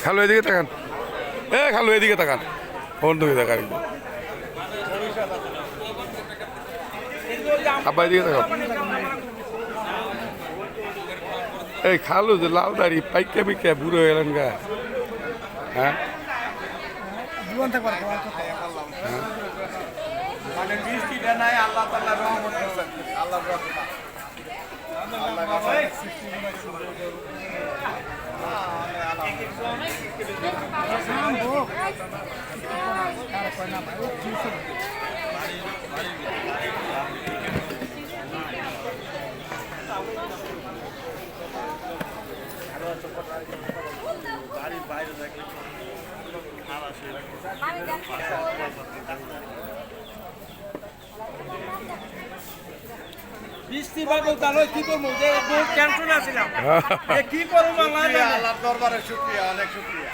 খালু এদিকে তাকান, খালু এদিকে তাকান, ফোন তুমি দেখান, আব্বা এদিকে তাকান। এই খালু যে লাল দাড়ি পাইকে পিকে বুড়ো হয়ে গেলেন গা, হ্যাঁ মানে বৃষ্টিটা নাই, আল্লাহ তাআলার রহমত করছেন, আল্লাহর রহমত। বৃষ্টি বাদল তাহলে কি করবো, যে বহুত টেনশন আছিলাম, কি করবো আল্লাহ দরবারে শুকরিয়া, অনেক শুকরিয়া।